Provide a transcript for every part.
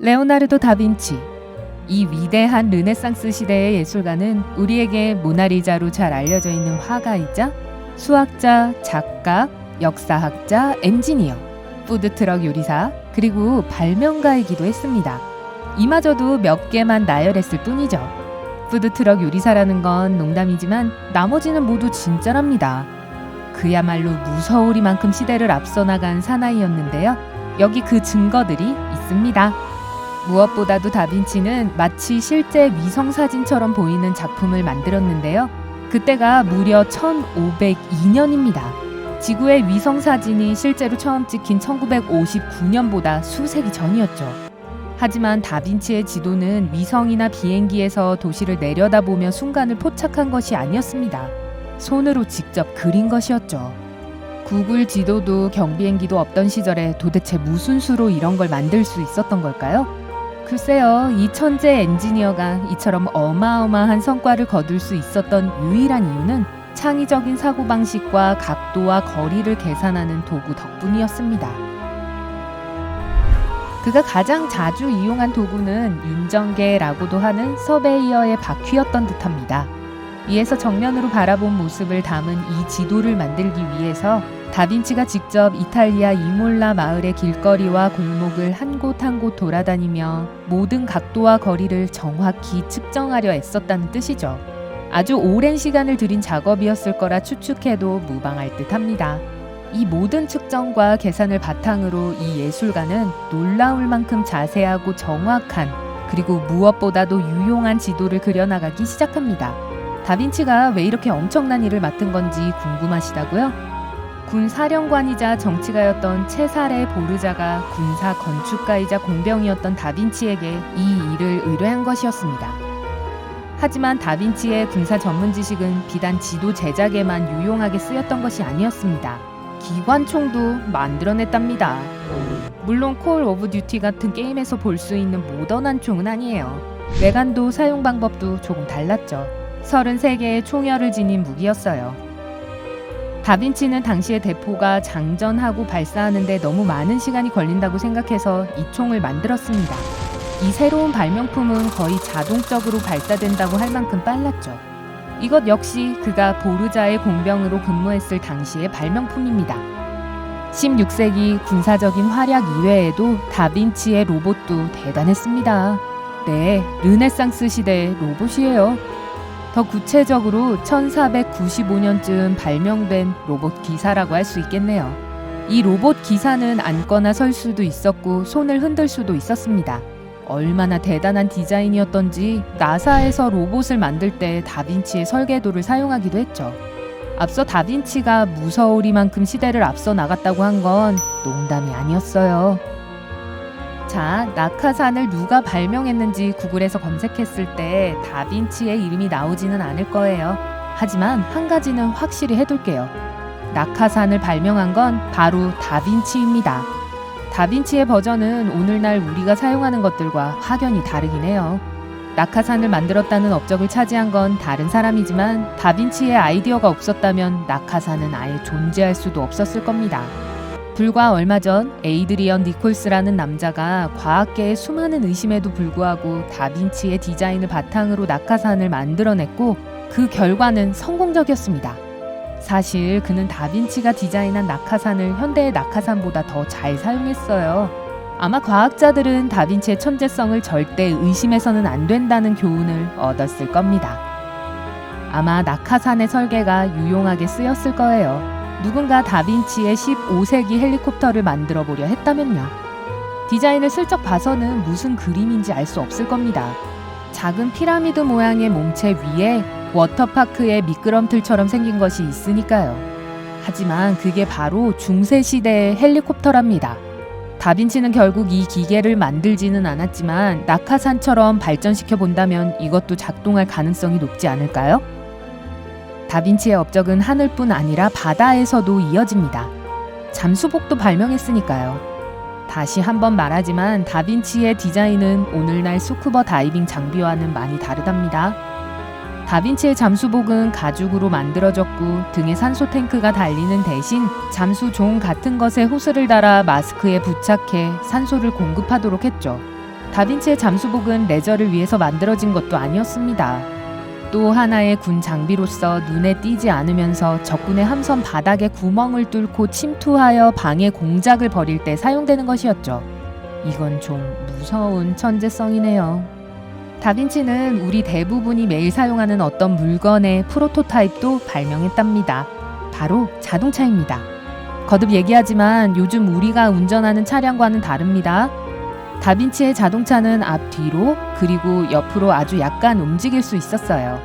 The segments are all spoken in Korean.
레오나르도 다빈치. 이 위대한 르네상스 시대의 예술가는 우리에게 모나리자로 잘 알려져 있는 화가이자 수학자, 작가, 역사학자, 엔지니어, 푸드트럭 요리사, 그리고 발명가이기도 했습니다. 이마저도 몇 개만 나열했을 뿐이죠. 푸드트럭 요리사라는 건 농담이지만 나머지는 모두 진짜랍니다. 그야말로 무서우리만큼 시대를 앞서 나간 사나이였는데요. 여기 그 증거들이 있습니다. 무엇보다도 다빈치는 마치 실제 위성사진처럼 보이는 작품을 만들었는데요. 그때가 무려 1502년입니다. 지구의 위성사진이 실제로 처음 찍힌 1959년보다 수세기 전이었죠. 하지만 다빈치의 지도는 위성이나 비행기에서 도시를 내려다보며 순간을 포착한 것이 아니었습니다. 손으로 직접 그린 것이었죠. 구글 지도도 경비행기도 없던 시절에 도대체 무슨 수로 이런 걸 만들 수 있었던 걸까요? 글쎄요, 이 천재 엔지니어가 이처럼 어마어마한 성과를 거둘 수 있었던 유일한 이유는 창의적인 사고방식과 각도와 거리를 계산하는 도구 덕분이었습니다. 그가 가장 자주 이용한 도구는 윤정계라고도 하는 서베이어의 바퀴였던 듯합니다. 위에서 정면으로 바라본 모습을 담은 이 지도를 만들기 위해서 다빈치가 직접 이탈리아 이몰라 마을의 길거리와 골목을 한 곳 한 곳 돌아다니며 모든 각도와 거리를 정확히 측정하려 애썼다는 뜻이죠. 아주 오랜 시간을 들인 작업이었을 거라 추측해도 무방할 듯합니다. 이 모든 측정과 계산을 바탕으로 이 예술가는 놀라울 만큼 자세하고 정확한, 그리고 무엇보다도 유용한 지도를 그려나가기 시작합니다. 다빈치가 왜 이렇게 엄청난 일을 맡은 건지 궁금하시다고요? 군 사령관이자 정치가였던 체사레 보르자가 군사 건축가이자 공병이었던 다빈치에게 이 일을 의뢰한 것이었습니다. 하지만 다빈치의 군사 전문 지식은 비단 지도 제작에만 유용하게 쓰였던 것이 아니었습니다. 기관총도 만들어냈답니다. 물론 콜 오브 듀티 같은 게임에서 볼 수 있는 모던한 총은 아니에요. 외관도 사용 방법도 조금 달랐죠. 33개의 총열을 지닌 무기였어요. 다빈치는 당시의 대포가 장전하고 발사하는데 너무 많은 시간이 걸린다고 생각해서 이 총을 만들었습니다. 이 새로운 발명품은 거의 자동적으로 발사된다고 할 만큼 빨랐죠. 이것 역시 그가 보르자의 공병으로 근무했을 당시의 발명품입니다. 16세기 군사적인 활약 이외에도 다빈치의 로봇도 대단했습니다. 네, 르네상스 시대의 로봇이에요. 더 구체적으로 1495년쯤 발명된 로봇 기사라고 할 수 있겠네요. 이 로봇 기사는 앉거나 설 수도 있었고 손을 흔들 수도 있었습니다. 얼마나 대단한 디자인이었던지 나사에서 로봇을 만들 때 다빈치의 설계도를 사용하기도 했죠. 앞서 다빈치가 무서우리만큼 시대를 앞서 나갔다고 한 건 농담이 아니었어요. 자, 낙하산을 누가 발명했는지 구글에서 검색했을 때 다빈치의 이름이 나오지는 않을 거예요. 하지만 한 가지는 확실히 해둘게요. 낙하산을 발명한 건 바로 다빈치입니다. 다빈치의 버전은 오늘날 우리가 사용하는 것들과 확연히 다르긴 해요. 낙하산을 만들었다는 업적을 차지한 건 다른 사람이지만 다빈치의 아이디어가 없었다면 낙하산은 아예 존재할 수도 없었을 겁니다. 불과 얼마 전 에이드리언 니콜스라는 남자가 과학계의 수많은 의심에도 불구하고 다빈치의 디자인을 바탕으로 낙하산을 만들어냈고 그 결과는 성공적이었습니다. 사실 그는 다빈치가 디자인한 낙하산을 현대의 낙하산보다 더 잘 사용했어요. 아마 과학자들은 다빈치의 천재성을 절대 의심해서는 안 된다는 교훈을 얻었을 겁니다. 아마 낙하산의 설계가 유용하게 쓰였을 거예요. 누군가 다빈치의 15세기 헬리콥터를 만들어 보려 했다면요. 디자인을 슬쩍 봐서는 무슨 그림인지 알 수 없을 겁니다. 작은 피라미드 모양의 몸체 위에 워터파크의 미끄럼틀처럼 생긴 것이 있으니까요. 하지만 그게 바로 중세시대의 헬리콥터랍니다. 다빈치는 결국 이 기계를 만들지는 않았지만 낙하산처럼 발전시켜 본다면 이것도 작동할 가능성이 높지 않을까요? 다빈치의 업적은 하늘뿐 아니라 바다에서도 이어집니다. 잠수복도 발명했으니까요. 다시 한번 말하지만 다빈치의 디자인은 오늘날 스쿠버 다이빙 장비와는 많이 다르답니다. 다빈치의 잠수복은 가죽으로 만들어졌고 등에 산소 탱크가 달리는 대신 잠수종 같은 것에 호스를 달아 마스크에 부착해 산소를 공급하도록 했죠. 다빈치의 잠수복은 레저를 위해서 만들어진 것도 아니었습니다. 또 하나의 군 장비로서 눈에 띄지 않으면서 적군의 함선 바닥에 구멍을 뚫고 침투하여 방해 공작을 벌일 때 사용되는 것이었죠. 이건 좀 무서운 천재성이네요. 다빈치는 우리 대부분이 매일 사용하는 어떤 물건의 프로토타입도 발명했답니다. 바로 자동차입니다. 거듭 얘기하지만 요즘 우리가 운전하는 차량과는 다릅니다. 다빈치의 자동차는 앞뒤로 그리고 옆으로 아주 약간 움직일 수 있었어요.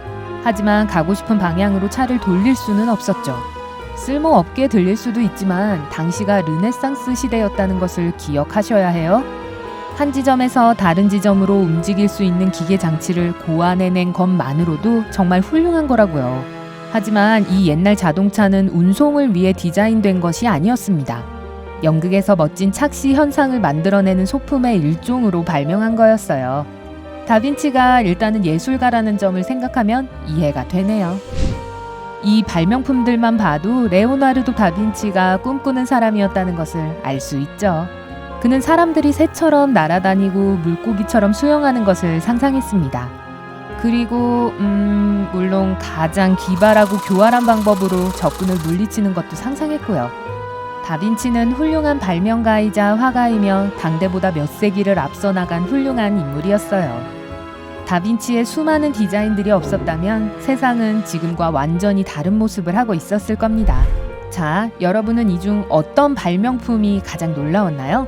하지만 가고 싶은 방향으로 차를 돌릴 수는 없었죠. 쓸모없게 들릴 수도 있지만 당시가 르네상스 시대였다는 것을 기억하셔야 해요. 한 지점에서 다른 지점으로 움직일 수 있는 기계 장치를 고안해낸 것만으로도 정말 훌륭한 거라고요. 하지만 이 옛날 자동차는 운송을 위해 디자인된 것이 아니었습니다. 연극에서 멋진 착시 현상을 만들어내는 소품의 일종으로 발명한 거였어요. 다빈치가 일단은 예술가라는 점을 생각하면 이해가 되네요. 이 발명품들만 봐도 레오나르도 다빈치가 꿈꾸는 사람이었다는 것을 알 수 있죠. 그는 사람들이 새처럼 날아다니고 물고기처럼 수영하는 것을 상상했습니다. 그리고 물론 가장 기발하고 교활한 방법으로 적군을 물리치는 것도 상상했고요. 다빈치는 훌륭한 발명가이자 화가이며 당대보다 몇 세기를 앞서 나간 훌륭한 인물이었어요. 다빈치의 수많은 디자인들이 없었다면 세상은 지금과 완전히 다른 모습을 하고 있었을 겁니다. 자, 여러분은 이 중 어떤 발명품이 가장 놀라웠나요?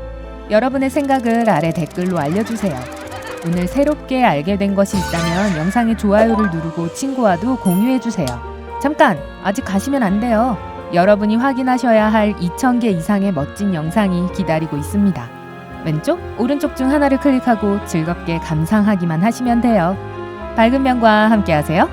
여러분의 생각을 아래 댓글로 알려주세요. 오늘 새롭게 알게 된 것이 있다면 영상에 좋아요를 누르고 친구와도 공유해주세요. 잠깐! 아직 가시면 안 돼요. 여러분이 확인하셔야 할 2000개 이상의 멋진 영상이 기다리고 있습니다. 왼쪽, 오른쪽 중 하나를 클릭하고 즐겁게 감상하기만 하시면 돼요. 밝은 면과 함께 하세요.